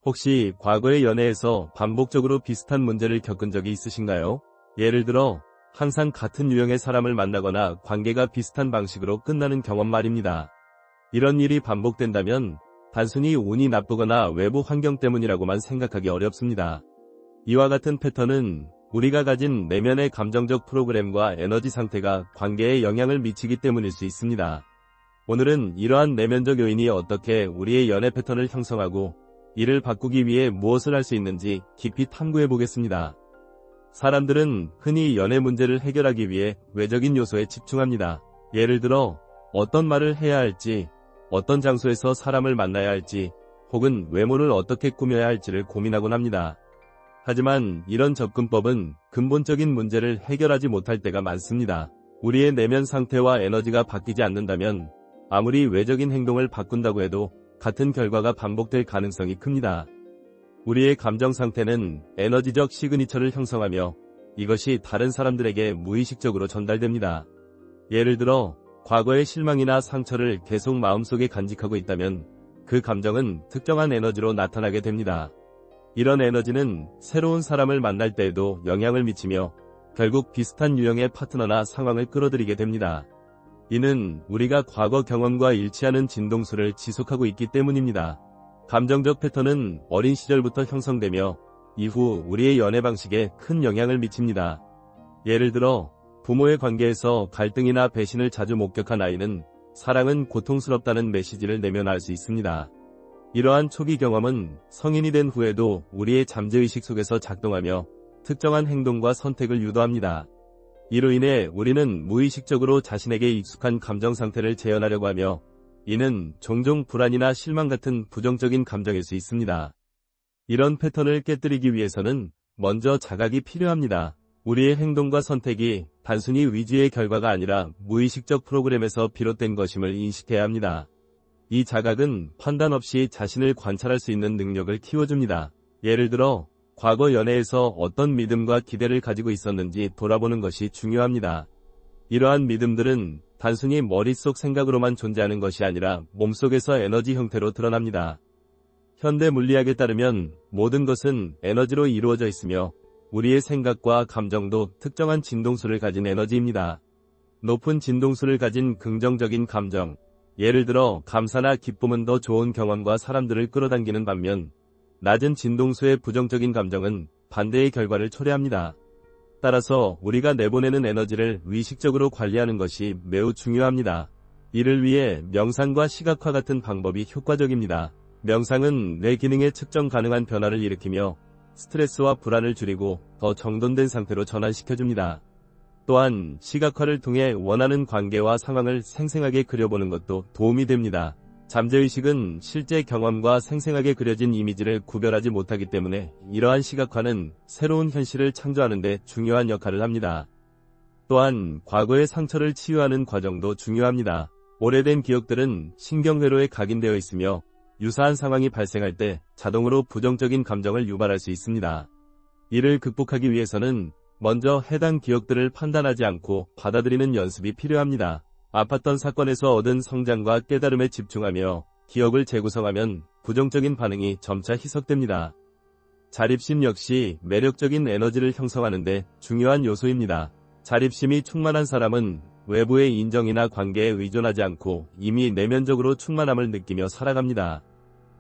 혹시 과거의 연애에서 반복적으로 비슷한 문제를 겪은 적이 있으신가요? 예를 들어, 항상 같은 유형의 사람을 만나거나 관계가 비슷한 방식으로 끝나는 경험 말입니다. 이런 일이 반복된다면 단순히 운이 나쁘거나 외부 환경 때문이라고만 생각하기 어렵습니다. 이와 같은 패턴은 우리가 가진 내면의 감정적 프로그램과 에너지 상태가 관계에 영향을 미치기 때문일 수 있습니다. 오늘은 이러한 내면적 요인이 어떻게 우리의 연애 패턴을 형성하고 이를 바꾸기 위해 무엇을 할 수 있는지 깊이 탐구해 보겠습니다. 사람들은 흔히 연애 문제를 해결하기 위해 외적인 요소에 집중합니다. 예를 들어 어떤 말을 해야 할지, 어떤 장소에서 사람을 만나야 할지, 혹은 외모를 어떻게 꾸며야 할지를 고민하곤 합니다. 하지만 이런 접근법은 근본적인 문제를 해결하지 못할 때가 많습니다. 우리의 내면 상태와 에너지가 바뀌지 않는다면 아무리 외적인 행동을 바꾼다고 해도 같은 결과가 반복될 가능성이 큽니다. 우리의 감정 상태는 에너지적 시그니처를 형성하며 이것이 다른 사람들에게 무의식적으로 전달됩니다. 예를 들어 과거의 실망이나 상처를 계속 마음속에 간직하고 있다면 그 감정은 특정한 에너지로 나타나게 됩니다. 이런 에너지는 새로운 사람을 만날 때에도 영향을 미치며 결국 비슷한 유형의 파트너나 상황을 끌어들이게 됩니다. 이는 우리가 과거 경험과 일치하는 진동수를 지속하고 있기 때문입니다. 감정적 패턴은 어린 시절부터 형성되며 이후 우리의 연애 방식에 큰 영향을 미칩니다. 예를 들어 부모의 관계에서 갈등이나 배신을 자주 목격한 아이는 사랑은 고통스럽다는 메시지를 내면할 수 있습니다. 이러한 초기 경험은 성인이 된 후에도 우리의 잠재의식 속에서 작동하며 특정한 행동과 선택을 유도합니다. 이로 인해 우리는 무의식적으로 자신에게 익숙한 감정 상태를 재현하려고 하며 이는 종종 불안이나 실망 같은 부정적인 감정일 수 있습니다. 이런 패턴을 깨뜨리기 위해서는 먼저 자각이 필요합니다. 우리의 행동과 선택이 단순히 위주의 결과가 아니라 무의식적 프로그램에서 비롯된 것임을 인식해야 합니다. 이 자각은 판단 없이 자신을 관찰할 수 있는 능력을 키워줍니다. 예를 들어 과거 연애에서 어떤 믿음과 기대를 가지고 있었는지 돌아보는 것이 중요합니다. 이러한 믿음들은 단순히 머릿속 생각으로만 존재하는 것이 아니라 몸속에서 에너지 형태로 드러납니다. 현대 물리학에 따르면 모든 것은 에너지로 이루어져 있으며 우리의 생각과 감정도 특정한 진동수를 가진 에너지입니다. 높은 진동수를 가진 긍정적인 감정, 예를 들어 감사나 기쁨은 더 좋은 경험과 사람들을 끌어당기는 반면 낮은 진동수의 부정적인 감정은 반대의 결과를 초래합니다. 따라서 우리가 내보내는 에너지를 의식적으로 관리하는 것이 매우 중요합니다. 이를 위해 명상과 시각화 같은 방법이 효과적입니다. 명상은 뇌 기능에 측정 가능한 변화를 일으키며 스트레스와 불안을 줄이고 더 정돈된 상태로 전환시켜줍니다. 또한 시각화를 통해 원하는 관계와 상황을 생생하게 그려보는 것도 도움이 됩니다. 잠재의식은 실제 경험과 생생하게 그려진 이미지를 구별하지 못하기 때문에 이러한 시각화는 새로운 현실을 창조하는 데 중요한 역할을 합니다. 또한 과거의 상처를 치유하는 과정도 중요합니다. 오래된 기억들은 신경회로에 각인되어 있으며 유사한 상황이 발생할 때 자동으로 부정적인 감정을 유발할 수 있습니다. 이를 극복하기 위해서는 먼저 해당 기억들을 판단하지 않고 받아들이는 연습이 필요합니다. 아팠던 사건에서 얻은 성장과 깨달음에 집중하며 기억을 재구성하면 부정적인 반응이 점차 희석됩니다. 자립심 역시 매력적인 에너지를 형성하는 데 중요한 요소입니다. 자립심이 충만한 사람은 외부의 인정이나 관계에 의존하지 않고 이미 내면적으로 충만함을 느끼며 살아갑니다.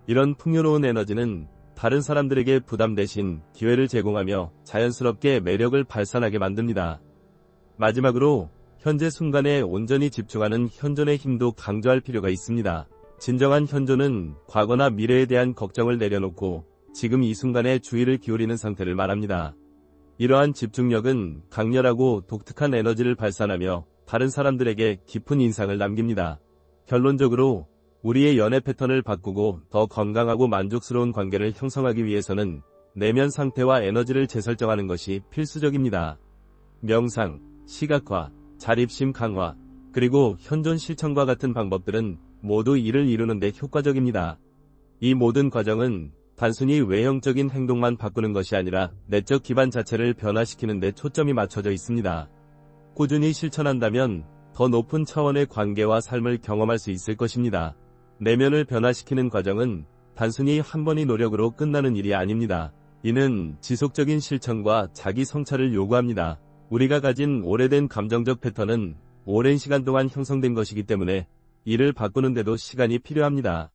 이런 풍요로운 에너지는 다른 사람들에게 부담 대신 기회를 제공하며 자연스럽게 매력을 발산하게 만듭니다. 마지막으로 현재 순간에 온전히 집중하는 현존의 힘도 강조할 필요가 있습니다. 진정한 현존은 과거나 미래에 대한 걱정을 내려놓고 지금 이 순간에 주의를 기울이는 상태를 말합니다. 이러한 집중력은 강렬하고 독특한 에너지를 발산하며 다른 사람들에게 깊은 인상을 남깁니다. 결론적으로 우리의 연애 패턴을 바꾸고 더 건강하고 만족스러운 관계를 형성하기 위해서는 내면 상태와 에너지를 재설정하는 것이 필수적입니다. 명상, 시각화, 자립심 강화, 그리고 현존 실천과 같은 방법들은 모두 이를 이루는 데 효과적입니다. 이 모든 과정은 단순히 외형적인 행동만 바꾸는 것이 아니라 내적 기반 자체를 변화시키는 데 초점이 맞춰져 있습니다. 꾸준히 실천한다면 더 높은 차원의 관계와 삶을 경험할 수 있을 것입니다. 내면을 변화시키는 과정은 단순히 한 번의 노력으로 끝나는 일이 아닙니다. 이는 지속적인 실천과 자기 성찰을 요구합니다. 우리가 가진 오래된 감정적 패턴은 오랜 시간 동안 형성된 것이기 때문에 이를 바꾸는데도 시간이 필요합니다.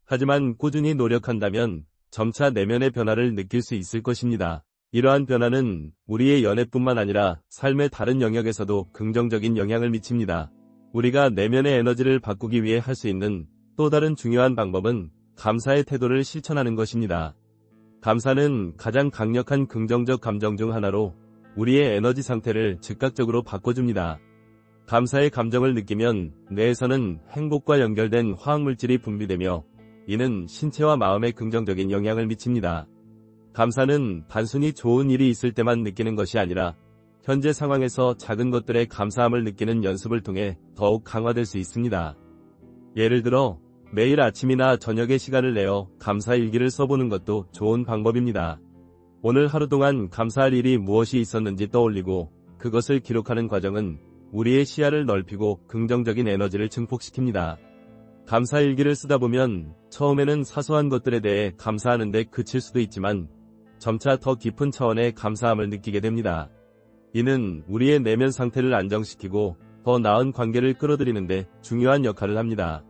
하지만 꾸준히 노력한다면 점차 내면의 변화를 느낄 수 있을 것입니다. 이러한 변화는 우리의 연애뿐만 아니라 삶의 다른 영역에서도 긍정적인 영향을 미칩니다. 우리가 내면의 에너지를 바꾸기 위해 할 수 있는 또 다른 중요한 방법은 감사의 태도를 실천하는 것입니다. 감사는 가장 강력한 긍정적 감정 중 하나로 우리의 에너지 상태를 즉각적으로 바꿔줍니다. 감사의 감정을 느끼면 뇌에서는 행복과 연결된 화학물질이 분비되며 이는 신체와 마음에 긍정적인 영향을 미칩니다. 감사는 단순히 좋은 일이 있을 때만 느끼는 것이 아니라 현재 상황에서 작은 것들의 감사함을 느끼는 연습을 통해 더욱 강화될 수 있습니다. 예를 들어 매일 아침이나 저녁에 시간을 내어 감사 일기를 써보는 것도 좋은 방법입니다. 오늘 하루 동안 감사할 일이 무엇이 있었는지 떠올리고 그것을 기록하는 과정은 우리의 시야를 넓히고 긍정적인 에너지를 증폭시킵니다. 감사 일기를 쓰다 보면 처음에는 사소한 것들에 대해 감사하는 데 그칠 수도 있지만 점차 더 깊은 차원의 감사함을 느끼게 됩니다. 이는 우리의 내면 상태를 안정시키고 더 나은 관계를 끌어들이는 데 중요한 역할을 합니다.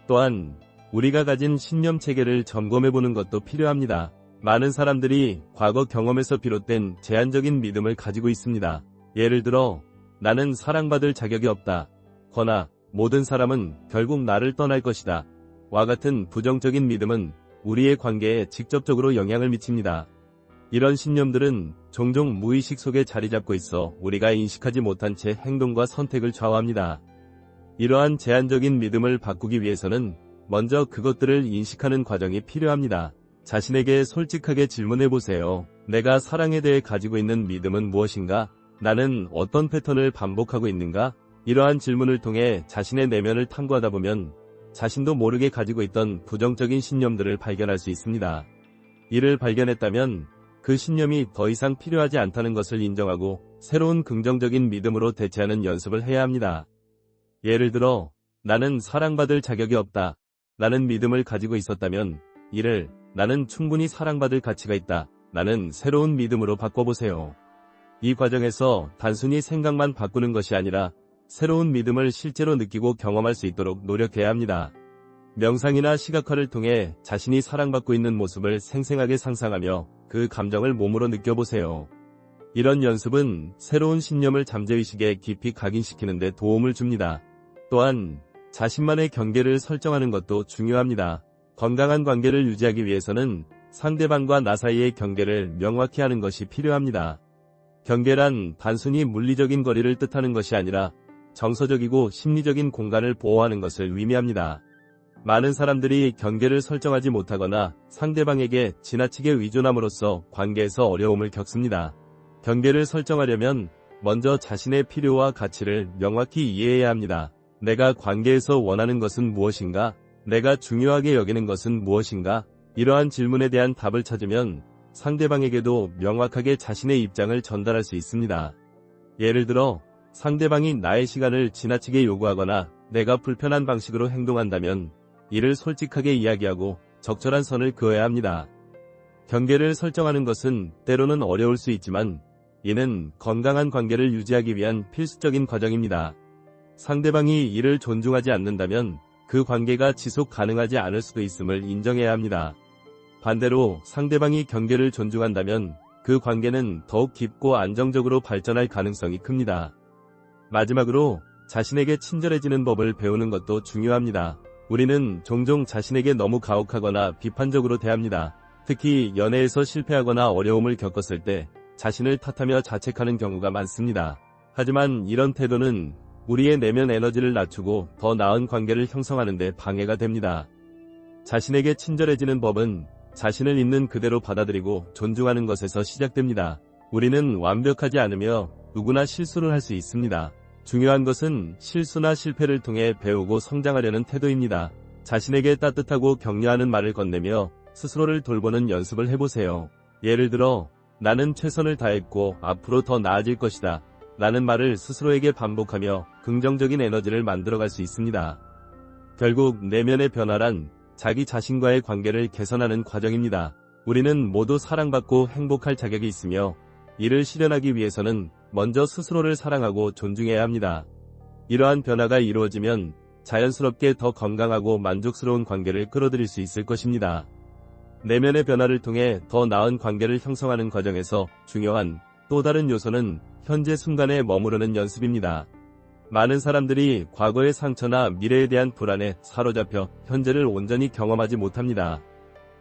또한 우리가 가진 신념 체계를 점검해보는 것도 필요합니다. 많은 사람들이 과거 경험에서 비롯된 제한적인 믿음을 가지고 있습니다. 예를 들어 나는 사랑받을 자격이 없다. 거나 모든 사람은 결국 나를 떠날 것이다. 와 같은 부정적인 믿음은 우리의 관계에 직접적으로 영향을 미칩니다. 이런 신념들은 종종 무의식 속에 자리 잡고 있어 우리가 인식하지 못한 채 행동과 선택을 좌우합니다. 이러한 제한적인 믿음을 바꾸기 위해서는 먼저 그것들을 인식하는 과정이 필요합니다. 자신에게 솔직하게 질문해보세요. 내가 사랑에 대해 가지고 있는 믿음은 무엇인가? 나는 어떤 패턴을 반복하고 있는가? 이러한 질문을 통해 자신의 내면을 탐구하다 보면 자신도 모르게 가지고 있던 부정적인 신념들을 발견할 수 있습니다. 이를 발견했다면 그 신념이 더 이상 필요하지 않다는 것을 인정하고 새로운 긍정적인 믿음으로 대체하는 연습을 해야 합니다. 예를 들어 나는 사랑받을 자격이 없다. 라는 믿음을 가지고 있었다면 이를 나는 충분히 사랑받을 가치가 있다. 라는 새로운 믿음으로 바꿔보세요. 이 과정에서 단순히 생각만 바꾸는 것이 아니라 새로운 믿음을 실제로 느끼고 경험할 수 있도록 노력해야 합니다. 명상이나 시각화를 통해 자신이 사랑받고 있는 모습을 생생하게 상상하며 그 감정을 몸으로 느껴보세요. 이런 연습은 새로운 신념을 잠재의식에 깊이 각인시키는 데 도움을 줍니다. 또한 자신만의 경계를 설정하는 것도 중요합니다. 건강한 관계를 유지하기 위해서는 상대방과 나 사이의 경계를 명확히 하는 것이 필요합니다. 경계란 단순히 물리적인 거리를 뜻하는 것이 아니라 정서적이고 심리적인 공간을 보호하는 것을 의미합니다. 많은 사람들이 경계를 설정하지 못하거나 상대방에게 지나치게 의존함으로써 관계에서 어려움을 겪습니다. 경계를 설정하려면 먼저 자신의 필요와 가치를 명확히 이해해야 합니다. 내가 관계에서 원하는 것은 무엇인가? 내가 중요하게 여기는 것은 무엇인가? 이러한 질문에 대한 답을 찾으면 상대방에게도 명확하게 자신의 입장을 전달할 수 있습니다. 예를 들어 상대방이 나의 시간을 지나치게 요구하거나 내가 불편한 방식으로 행동한다면 이를 솔직하게 이야기하고 적절한 선을 그어야 합니다. 경계를 설정하는 것은 때로는 어려울 수 있지만 이는 건강한 관계를 유지하기 위한 필수적인 과정입니다. 상대방이 이를 존중하지 않는다면 그 관계가 지속 가능하지 않을 수도 있음을 인정해야 합니다. 반대로 상대방이 경계를 존중한다면 그 관계는 더욱 깊고 안정적으로 발전할 가능성이 큽니다. 마지막으로 자신에게 친절해지는 법을 배우는 것도 중요합니다. 우리는 종종 자신에게 너무 가혹하거나 비판적으로 대합니다. 특히 연애에서 실패하거나 어려움을 겪었을 때 자신을 탓하며 자책하는 경우가 많습니다. 하지만 이런 태도는 우리의 내면 에너지를 낮추고 더 나은 관계를 형성하는 데 방해가 됩니다. 자신에게 친절해지는 법은 자신을 있는 그대로 받아들이고 존중하는 것에서 시작됩니다. 우리는 완벽하지 않으며 누구나 실수를 할 수 있습니다. 중요한 것은 실수나 실패를 통해 배우고 성장하려는 태도입니다. 자신에게 따뜻하고 격려하는 말을 건네며 스스로를 돌보는 연습을 해보세요. 예를 들어 나는 최선을 다했고 앞으로 더 나아질 것이다. 라는 말을 스스로에게 반복하며 긍정적인 에너지를 만들어갈 수 있습니다. 결국 내면의 변화란 자기 자신과의 관계를 개선하는 과정입니다. 우리는 모두 사랑받고 행복할 자격이 있으며 이를 실현하기 위해서는 먼저 스스로를 사랑하고 존중해야 합니다. 이러한 변화가 이루어지면 자연스럽게 더 건강하고 만족스러운 관계를 끌어들일 수 있을 것입니다. 내면의 변화를 통해 더 나은 관계를 형성하는 과정에서 중요한 또 다른 요소는 현재 순간에 머무르는 연습입니다. 많은 사람들이 과거의 상처나 미래에 대한 불안에 사로잡혀 현재를 온전히 경험하지 못합니다.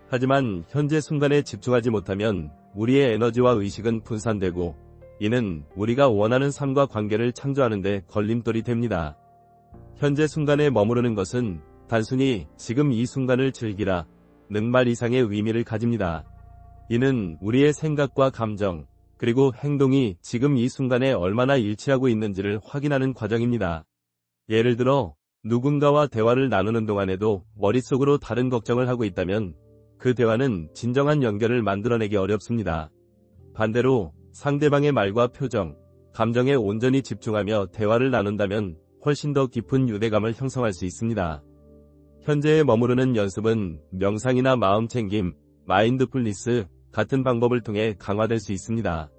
하지만 현재 순간에 집중하지 못하면 우리의 에너지와 의식은 분산되고 이는 우리가 원하는 삶과 관계를 창조하는 데 걸림돌이 됩니다. 현재 순간에 머무르는 것은 단순히 지금 이 순간을 즐기라 는 말 이상의 의미를 가집니다. 이는 우리의 생각과 감정, 그리고 행동이 지금 이 순간에 얼마나 일치하고 있는지를 확인하는 과정입니다. 예를 들어 누군가와 대화를 나누는 동안에도 머릿속으로 다른 걱정을 하고 있다면 그 대화는 진정한 연결을 만들어내기 어렵습니다. 반대로 상대방의 말과 표정, 감정에 온전히 집중하며 대화를 나눈다면 훨씬 더 깊은 유대감을 형성할 수 있습니다. 현재에 머무르는 연습은 명상이나 마음챙김, 마인드풀니스 같은 방법을 통해 강화될 수 있습니다.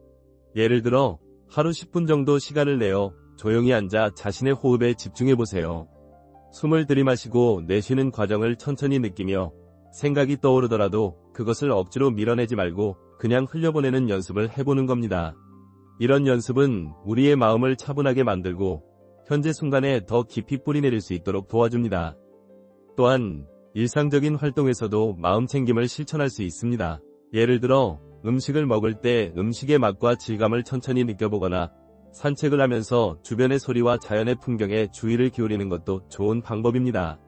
예를 들어 하루 10분 정도 시간을 내어 조용히 앉아 자신의 호흡에 집중해보세요. 숨을 들이마시고 내쉬는 과정을 천천히 느끼며 생각이 떠오르더라도 그것을 억지로 밀어내지 말고 그냥 흘려보내는 연습을 해보는 겁니다. 이런 연습은 우리의 마음을 차분하게 만들고 현재 순간에 더 깊이 뿌리내릴 수 있도록 도와줍니다. 또한 일상적인 활동에서도 마음챙김을 실천할 수 있습니다. 예를 들어 음식을 먹을 때 음식의 맛과 질감을 천천히 느껴보거나 산책을 하면서 주변의 소리와 자연의 풍경에 주의를 기울이는 것도 좋은 방법입니다.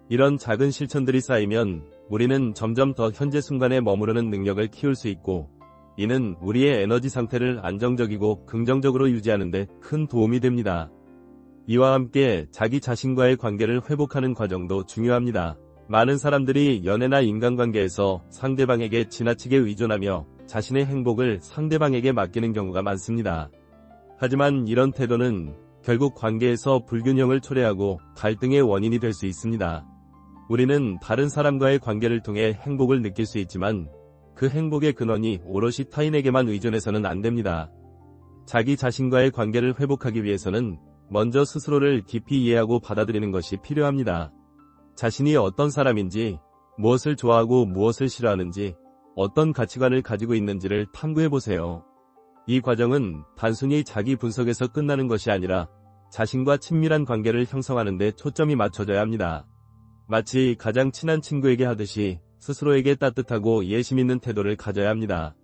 이런 작은 실천들이 쌓이면 우리는 점점 더 현재 순간에 머무르는 능력을 키울 수 있고 이는 우리의 에너지 상태를 안정적이고 긍정적으로 유지하는 데 큰 도움이 됩니다. 이와 함께 자기 자신과의 관계를 회복하는 과정도 중요합니다. 많은 사람들이 연애나 인간관계에서 상대방에게 지나치게 의존하며 자신의 행복을 상대방에게 맡기는 경우가 많습니다. 하지만 이런 태도는 결국 관계에서 불균형을 초래하고 갈등의 원인이 될 수 있습니다. 우리는 다른 사람과의 관계를 통해 행복을 느낄 수 있지만 그 행복의 근원이 오롯이 타인에게만 의존해서는 안 됩니다. 자기 자신과의 관계를 회복하기 위해서는 먼저 스스로를 깊이 이해하고 받아들이는 것이 필요합니다. 자신이 어떤 사람인지, 무엇을 좋아하고 무엇을 싫어하는지, 어떤 가치관을 가지고 있는지를 탐구해보세요. 이 과정은 단순히 자기 분석에서 끝나는 것이 아니라 자신과 친밀한 관계를 형성하는 데 초점이 맞춰져야 합니다. 마치 가장 친한 친구에게 하듯이 스스로에게 따뜻하고 예심 있는 태도를 가져야 합니다.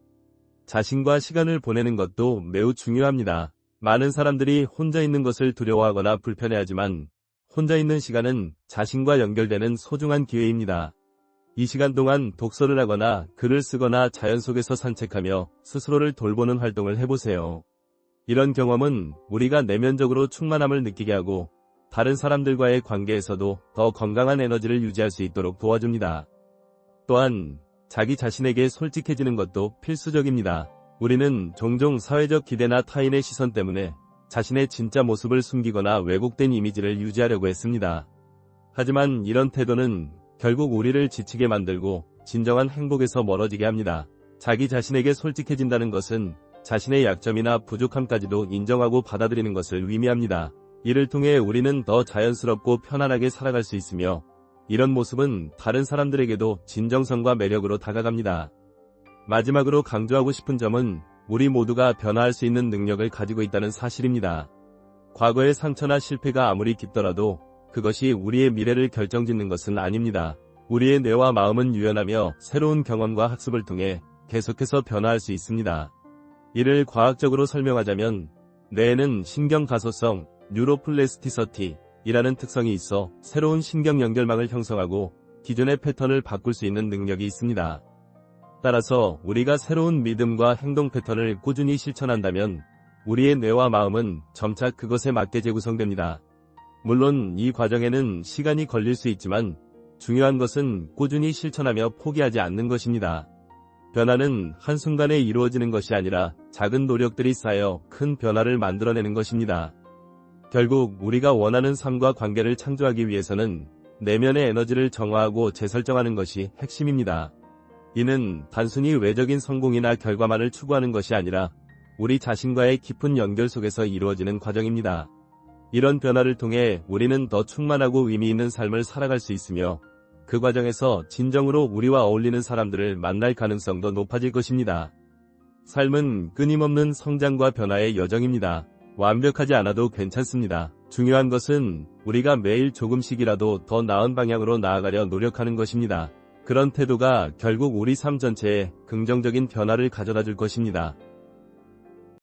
자신과 시간을 보내는 것도 매우 중요합니다. 많은 사람들이 혼자 있는 것을 두려워하거나 불편해하지만 혼자 있는 시간은 자신과 연결되는 소중한 기회입니다. 이 시간 동안 독서를 하거나 글을 쓰거나 자연 속에서 산책하며 스스로를 돌보는 활동을 해보세요. 이런 경험은 우리가 내면적으로 충만함을 느끼게 하고 다른 사람들과의 관계에서도 더 건강한 에너지를 유지할 수 있도록 도와줍니다. 또한 자기 자신에게 솔직해지는 것도 필수적입니다. 우리는 종종 사회적 기대나 타인의 시선 때문에 자신의 진짜 모습을 숨기거나 왜곡된 이미지를 유지하려고 했습니다. 하지만 이런 태도는 결국 우리를 지치게 만들고 진정한 행복에서 멀어지게 합니다. 자기 자신에게 솔직해진다는 것은 자신의 약점이나 부족함까지도 인정하고 받아들이는 것을 의미합니다. 이를 통해 우리는 더 자연스럽고 편안하게 살아갈 수 있으며 이런 모습은 다른 사람들에게도 진정성과 매력으로 다가갑니다. 마지막으로 강조하고 싶은 점은 우리 모두가 변화할 수 있는 능력을 가지고 있다는 사실입니다. 과거의 상처나 실패가 아무리 깊더라도 그것이 우리의 미래를 결정짓는 것은 아닙니다. 우리의 뇌와 마음은 유연하며 새로운 경험과 학습을 통해 계속해서 변화할 수 있습니다. 이를 과학적으로 설명하자면 뇌에는 신경가소성, 뉴로플레스티서티 이라는 특성이 있어 새로운 신경 연결망을 형성하고 기존의 패턴을 바꿀 수 있는 능력이 있습니다. 따라서 우리가 새로운 믿음과 행동 패턴을 꾸준히 실천한다면 우리의 뇌와 마음은 점차 그것에 맞게 재구성됩니다. 물론 이 과정에는 시간이 걸릴 수 있지만 중요한 것은 꾸준히 실천하며 포기하지 않는 것입니다. 변화는 한순간에 이루어지는 것이 아니라 작은 노력들이 쌓여 큰 변화를 만들어내는 것입니다. 결국 우리가 원하는 삶과 관계를 창조하기 위해서는 내면의 에너지를 정화하고 재설정하는 것이 핵심입니다. 이는 단순히 외적인 성공이나 결과만을 추구하는 것이 아니라 우리 자신과의 깊은 연결 속에서 이루어지는 과정입니다. 이런 변화를 통해 우리는 더 충만하고 의미 있는 삶을 살아갈 수 있으며 그 과정에서 진정으로 우리와 어울리는 사람들을 만날 가능성도 높아질 것입니다. 삶은 끊임없는 성장과 변화의 여정입니다. 완벽하지 않아도 괜찮습니다. 중요한 것은 우리가 매일 조금씩이라도 더 나은 방향으로 나아가려 노력하는 것입니다. 그런 태도가 결국 우리 삶 전체에 긍정적인 변화를 가져다 줄 것입니다.